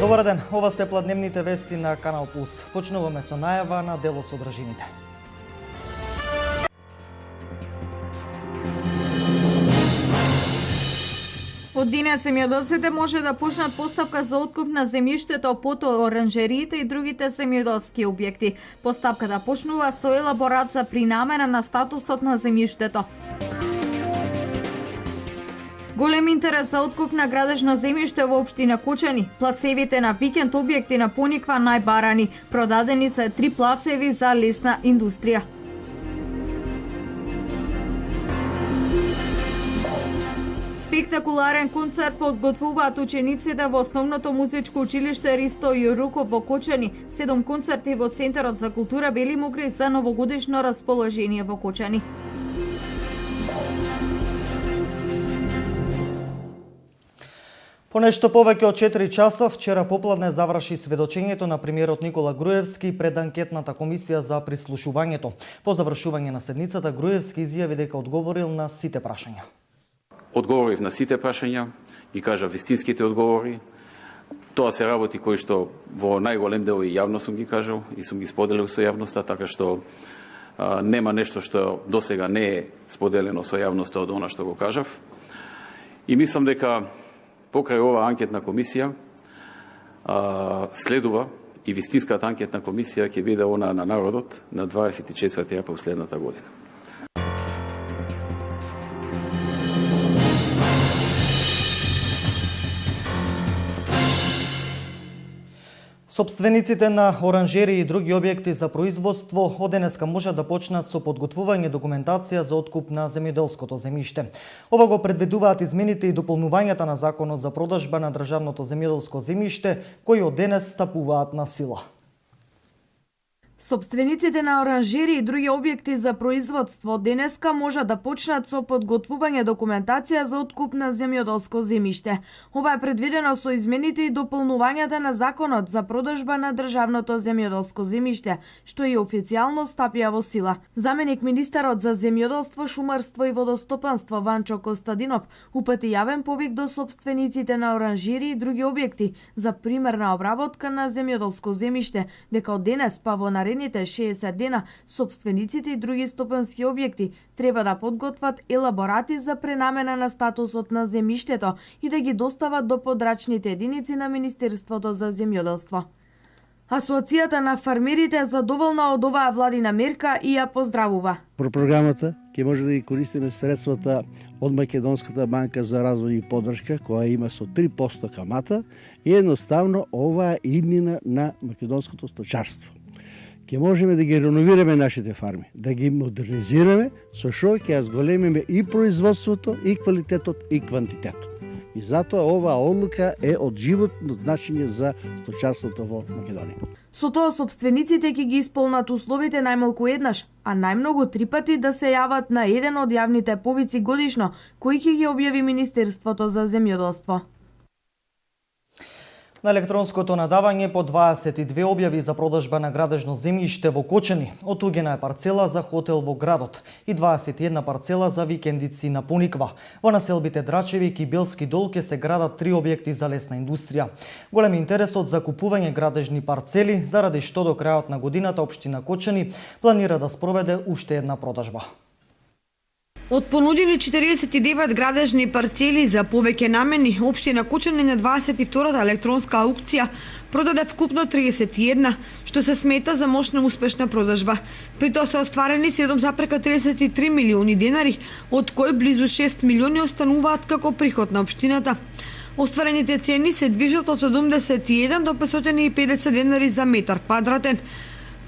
Добар ден, ова се пладневните вести на Канал Плюс. Почнуваме со најава на делот содржините. Од денес земјоделците може да почнат постапка за откуп на земјиштето, потоа оранжериите и другите земјоделски објекти. Постапката почнува со елаборат за принамена на статусот на земјиштето. Голем интерес за откуп на градежно земјиште во општина Кочани. Плацевите на викенд објекти на Пониква најбарани. Продадени се 3 плацеви за лесна индустрија. Спектакуларен концерт подготвуваат учениците во основното музичко училиште Ристо Јоруков во Кочани. 7 концерти во Центарот за култура Бели Могри за новогодишно расположение во Кочани. По нешто повеќе од 4 часа вчера попладне заврши сведочењето на премиерот Никола Груевски пред анкетната комисија за прислушувањето. По завршување на седницата Груевски изјави дека одговорил на сите прашања. Одговорив на сите прашања и кажа вистинските одговори. Тоа се работи кои што во најголем дел и јавно сум ги кажал и сум ги споделил со јавноста, така што нема нешто што досега не е споделено со јавноста од она што го кажав. И мислам дека покрај ова анкетна комисија следува и вистинската анкетна комисија ќе биде она на народот на 24 април следната година. Собствениците на оранжери и други објекти за производство од денеска можат да почнат со подготвување документација за откуп на земјоделското земјиште. Ова го предвидуваат измените и дополнувањата на Законот за продажба на државното земјоделско земјиште, кои од денес стапуваат на сила. Собствениците на оранжери и други објекти за производство од денеска можат да почнат со подготвување документација за откуп на земјоделско земјиште. Ова е предвидено со измените и дополнувањата на Законот за продажба на државното земјоделско земјиште, што и официјално стапија во сила. Заменик министерот за земјоделство, шумарство и водостопанство Ванчо Костадинов упати јавен повик до собствениците на оранжери и други објекти за примерна обработка на земјоделско земјиште, дека од денес па во наредните 60 дена собствениците и други стопански објекти треба да подготват елаборати за пренамена на статусот на земјиштето и да ги достават до подрачните единици на Министерството за земјоделство. Асоцијата на фармерите е задоволна од оваа владина мерка и ја поздравува. Про програмата ќе може да ги користиме средствата од Македонската банка за развој и поддршка, која има со 3% камата, и едноставно ова е иднина на македонското сточарство. Ќе можеме да ги реновираме нашите фарми, да ги модернизираме, со што ќе ја зголемиме и производството, и квалитетот, и квантитетот. И затоа оваа одлука е од животно значење за сточарството во Македонија. Со тоа собствениците ќе ги исполнат условите најмалку еднаш, а најмногу 3 пати да се јават на еден од јавните повици годишно, кои ќе ги објави Министерството за земјоделство. На електронското надавање по 22 објави за продажба на градежно земјиште во Кочани, отуѓена е парцела за хотел во градот и 21 парцела за викендици на Пониква. Во населбите Драчеви и Белски дол ќе се градат 3 објекти за лесна индустрија. Голем интересот за купување градежни парцели, заради што до крајот на годината општина Кочани планира да спроведе уште една продажба. Од понудени 49 градежни парцели за повеќе намени, општина Кочани на 22-та електронска аукција продаде вкупно 31, што се смета за мощна успешна продажба. При тоа се остварени 7,33 милиони денари, од кои близу 6 милиони остануваат како приход на општината. Остварените цени се движат од 71 до 550 денари за метар квадратен.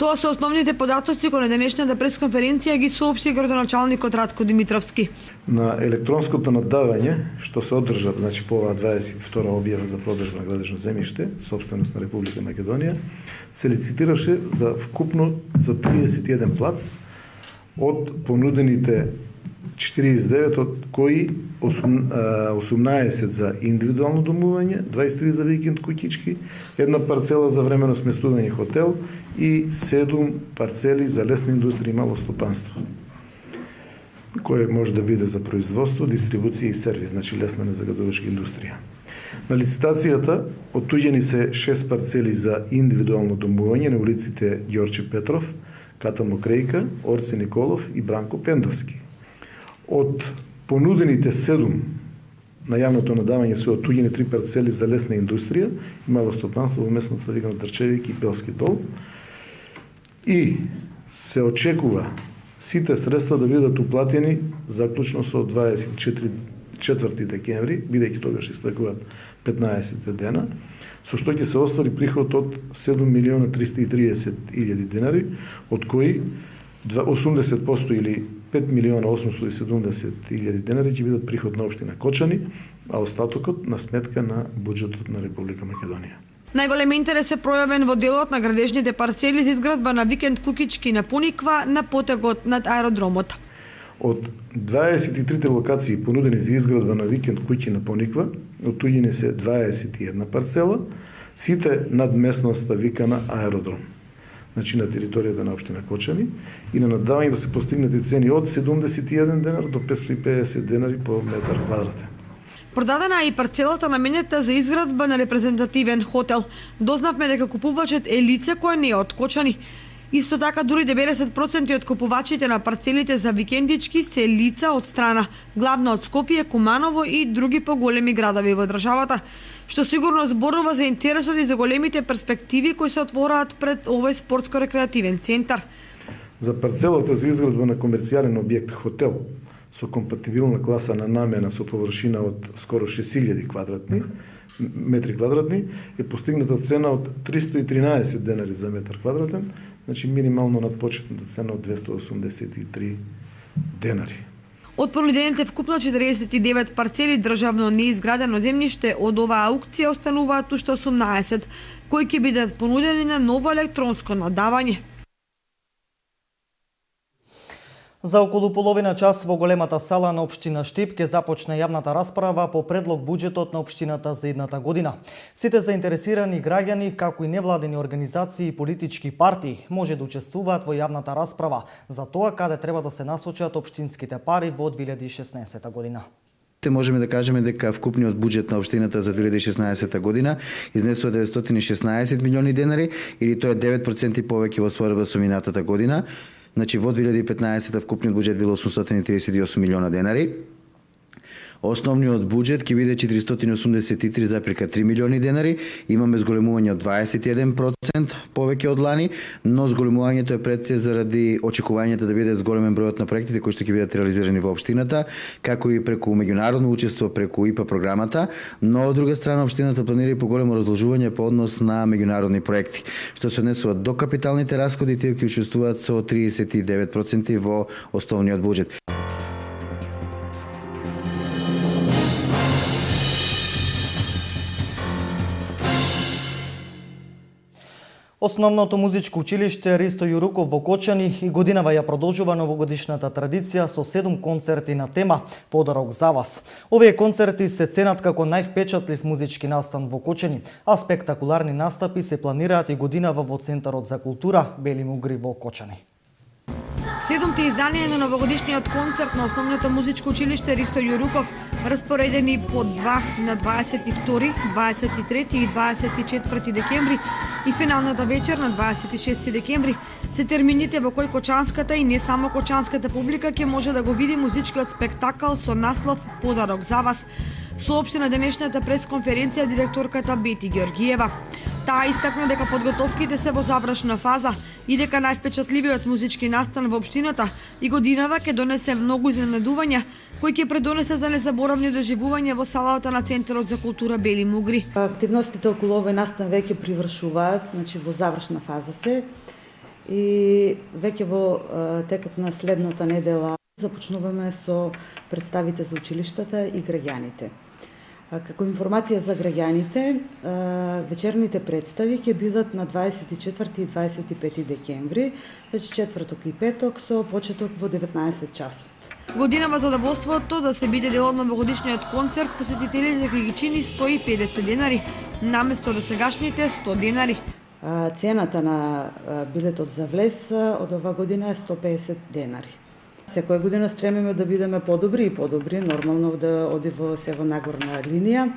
Тоа се основните податоци кои на денешната пресконференција ги соопшти градоначалникот Радко Димитровски. На електронското надавање, што се одржа, значи по оваа 22 објава за продажба на градежно земјиште, собственост на Република Македонија, се лицитираше за вкупно за 31 плац од понудените 49, од кои 18 за индивидуално домување, 23 за викенд куќички, една парцела за временно сместување хотел и 7 парцели за лесна индустрија и мало стопанство, кое може да биде за производство, дистрибуција и сервис, значи лесна незагадувачка индустрија. На лицитацијата оттуѓени се 6 парцели за индивидуално домување на улиците Ѓорче Петров, Катано Крејка, Орце Николов и Бранко Пендовски. Од понудените 7 на јавното надавање се оттуѓени 3 парцели за лесна индустрија и мало стопанство во местноста Викна Трчевик и Пелски Дол. И се очекува сите средства да бидат уплатени заклучно со 24 декември, бидејќи тогаш истекуваат 15 дена, со што ќе се оствари приход од 7.330.000 денари, од кои 80% или 5.870.000 денари ќе бидат приход на општина Кочани, а остатокот на сметка на буџетот на Република Македонија. Најголем интерес е пројавен во делот на градежните парцели за изградба на викенд кукички на Пониква на потегот над аеродромот. Од 23 локации понудени за изградба на викенд куќи на Пониква, оттуѓени се 21 парцела, сите над местноста викана аеродром, значи на територијата на општина Кочани, и на надавање да се постигнати цени од 71 денар до 550 денари по метар квадратен. Продадена е и парцелата наменета за изградба на репрезентативен хотел. Дознавме дека купувачот е лице кое не е од Кочани. Исто така, дури 90% од купувачите на парцелите за викендички се лица од страна, главно од Скопје, Куманово и други поголеми градови во државата, што сигурно зборува за интересот и за големите перспективи кои се отвораат пред овој спортско-рекреативен центар. За парцелата за изградба на комерцијален објект хотел со компатибилна класа на намена со површина од скоро 6000 метри квадратни е постигната цена од 313 денари за метар квадратен, значи минимално надпочетната цена од 283 денари. Од понудените вкупно 49 парцели државно неизградено земјиште од оваа аукција остануваат уште 18, кои ќе бидат понудени на ново електронско надавање. За околу половина час во големата сала на општина Штип ќе започне јавната расправа по предлог буџетот на општината за едната година. Сите заинтересирани граѓани, како и невладени организации и политички партии, може да учествуваат во јавната расправа за тоа каде треба да се насочат општинските пари во 2016 година. Можеме да кажеме дека вкупниот буџет на општината за 2016 година изнесува 916 милиони денари, или тоа е 9% повеќе во споредба со минатата година. Значи во 2015 вкупниот буџет бил 838 милиона денари. Основниот буџет ќе биде 483,3 милиони денари. Имаме зголемување од 21% повеќе од лани, но зголемувањето е пред се заради очекувањето да биде зголемен бројот на проектите кои што ќе бидат реализирани во општината, како и преку меѓународно учество преку ИПА програмата, но од друга страна општината планира и поголемо разложување по однос на меѓународни проекти, што се однесува до капиталните расходи, тие ќе учествуваат со 39% во основниот буџет. Основното музичко училиште Ристо Јуруков во Кочани и годинава ја продолжува новогодишната традиција со 7 концерти на тема Подарок за вас. Овие концерти се ценат како највпечатлив музички настан во Кочани, а спектакуларни настапи се планираат и годинава во Центарот за култура Бели Мугри во Кочани. Седумте изданија на новогодишниот концерт на Основното музичко училиште Ристо Јуруков, распоредени по 2 на 22, 23 и 24 декември и финалната вечер на 26 декември, се термините во кои кочанската и не само кочанската публика ќе може да го види музичкиот спектакл со наслов Подарок за вас, соопшти на денешната пресконференција директорката Бети Ѓоргиева. Таа истакна дека подготовките се во завршна фаза и дека највпечатливиот музички настан во општината и годинава ќе донесе многу изненадувања кои ќе предонесе за незаборавни доживувања во салата на Центарот за култура Бели Мугри. Активностите околу овој настан веќе привршуваат, значи во завршна фаза се, и веќе во текот на следната недела започнуваме со представите за училиштата и граѓаните. Како информација за граѓаните, вечерните представи ќе бидат на 24 и 25 декември, значи четврток и петок со почеток во 19 часот. Годинава задоволството да се биде дел од новогодишниот концерт, посетителите ќе ги чини 150 денари, наместо досегашните 100 денари. Цената на билетот за влез од ова година е 150 денари. Секоја година стремиме да бидеме подобри и подобри, нормално да оди во нагорна линија.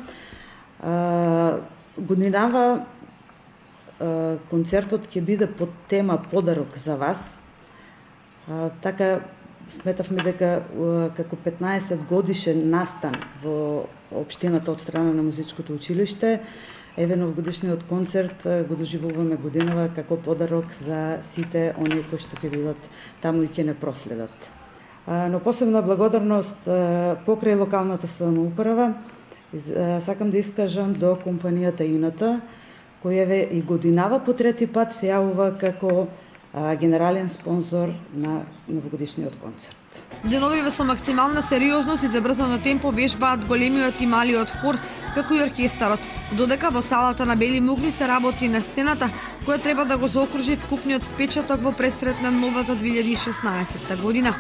Годинава концертот ќе биде под тема Подарок за вас. Така сметавме дека како 15 годишен настан во општината од страна на музичкото училиште, еве новогодишниот концерт го доживуваме годинава како подарок за сите оние кои што ќе бидат таму и ќе не проследат. Но посебна благодарност покрај локалната самоуправа сакам да искажам до компанијата Ината, која и годинава по трети пат се јавува како генерален спонзор на новогодишниот концерт. Деновиве со максимална сериозност и забрзано темпо вежбаат големиот и малиот хор, како и оркестарот, додека во салата на Бели мугли се работи на сцената, која треба да го заокружи вкупниот впечаток во пресрет на новата 2016 година.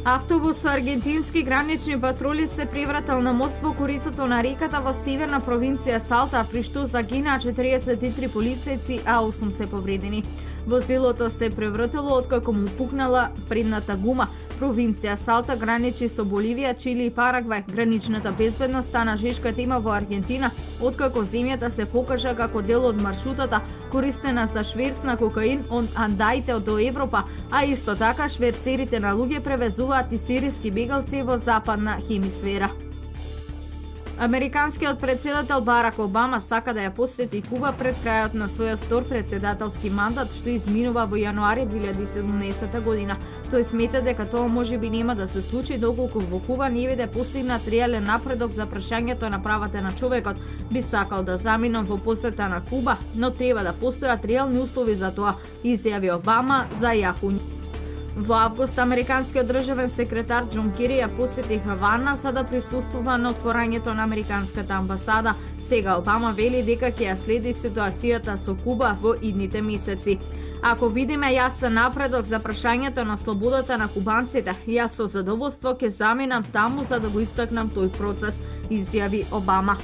Автобус со аргентински гранични патрули се превратил на мост во коритото на реката во северна провинција Салта, при што загинаа 43 полицајци, а 8 се повредени. Возилото се превратило откако му пукнала предната гума. Провинција Салта граничи со Боливија, Чили и Парагвај. Граничната безбедност стана жешка тема во Аргентина, откако земјата се покажа како дел од маршрутата користена за шверц на кокаин од Андаите до Европа, а исто така шверцерите на луѓе превезуваат и сириски бегалци во западна хемисфера. Американскиот председател Барак Обама сака да ја посети Куба пред крајот на својот втор председателски мандат, што изминува во јануари 2017 година. Тој смета дека тоа можеби нема да се случи доколку во Куба не биде постигнат реален напредок за прашањето на правата на човекот. Би сакал да заминам во посета на Куба, но треба да постојат реални услови за тоа, изјави Обама за Yahoo. Во август, американскиот државен секретар Џон Кери ја посети Хавана за да присуствува на отворањето на американската амбасада. Сега Обама вели дека ќе ја следи ситуацијата со Куба во идните месеци. Ако видиме јасен напредок за прашањето на слободата на кубанците, јас со задоволство ќе заминам таму за да го истакнам тој процес, изјави Обама.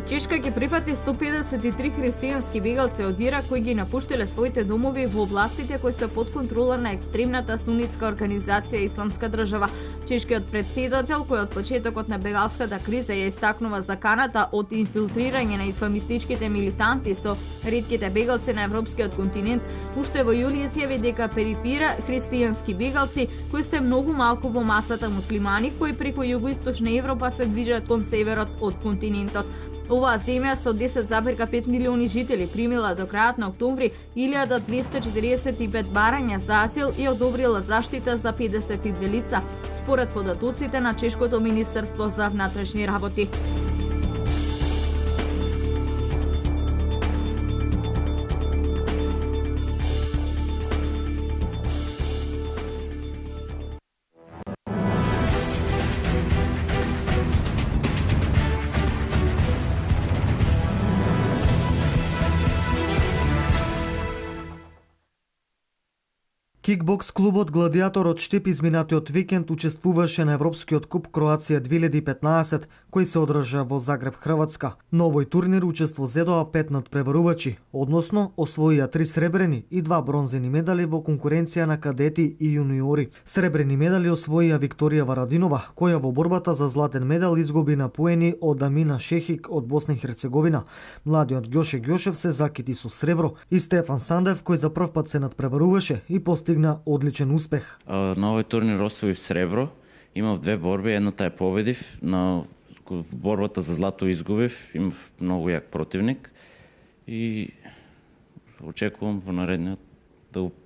Чешка ќе прифати 153 христијански бегалци од Ирак кои ги напуштиле своите домови во областите кои се под контрола на екстремната сунитска организација Исламска држава. Чешкиот претседател, кој од почетокот на бегалската криза ја истакнува заканата од инфилтрирање на исламистичките милитанти со ретките бегалци на европскиот континент, уште во јули изјави дека перифира христијански бегалци кои се многу малку во масата муслимани кои преку југоисточна Европа се движат кон северот од континентот. Оваа земја со 10,5 милиони жители примила до крајот на октомври 1245 барања за азил и одобрила заштита за 52 лица, според податоците на Чешкото министерство за внатрешни работи. Кикбокс клубот Гладиатор од Штип изминатиот викенд учествуваше на Европскиот куп Кроација 2015, кој се одржа во Загреб, Хрватска. На овој турнир учество зедоа 5 надпреварувачи, односно освоија 3 сребрени и 2 бронзени медали во конкуренција на кадети и јуниори. Сребрени медали освоија Викторија Варадинова, која во борбата за златен медал изгуби на поени од Амина Шехик од Босна и Херцеговина. Младиот Ѓоше Ѓошев се закити со сребро и Стефан Сандев, кој за прв пат се надпреваруваше и постигна одличен успех. На овој турнир освоив сребро, имав 2 борби, едната ја победив, на борбата за злато изгубив, имав многу јак противник и очекувам во наредниот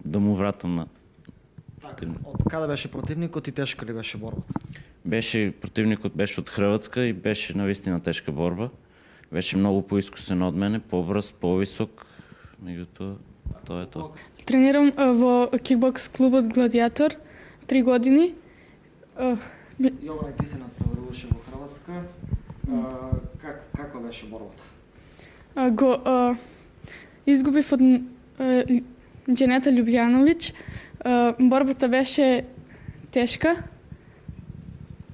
да му вратам на. Од каде беше противникот и тешка ли беше борбата? Противникот беше од Хрватска и беше навистина тешка борба. Беше многу поискусен од мене, побрз, повисок, меѓутоа тоа е тоа. Тренирам во кикбокс клубот Гладиатор 3 години. Јовна, ти се надпреваруваше во Хрватска. Како беше борбата? Изгубив од Дженета Љубљановиќ. Борбата беше тешка.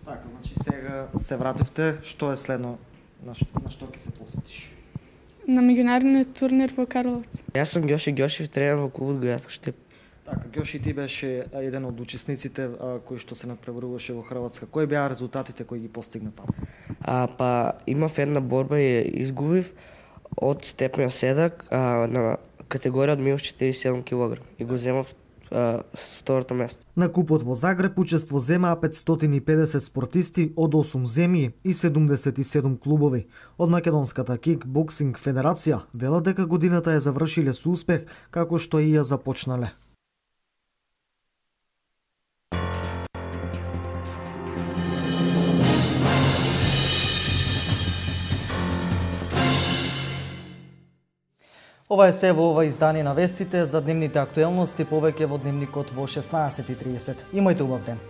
Така, значи сега се вративте, што е следно, на што ќе се посветиш? На меѓународниот турнир во Карловец. Јас сум Ѓоше Ѓошев, тренер во клубот Гладиатор Штип. Така, Гјоши, ти беше еден од учесниците кој што се надпреваруваше во Хрватска. Кои беа резултатите кои ги постигна таму? Па имав една борба и ја изгубив од степнео седак на категорија од минус 47 кг и го земав второто место. На купот во Загреб учество земаа 550 спортисти од 8 земји и 77 клубови. Од Македонската кикбоксинг федерација велат дека годината ја завршиле со успех како што и ја започнале. Ова е се во ова издание на вестите. За дневните актуелности повеќе во дневникот во 16:30. Имајте убав ден.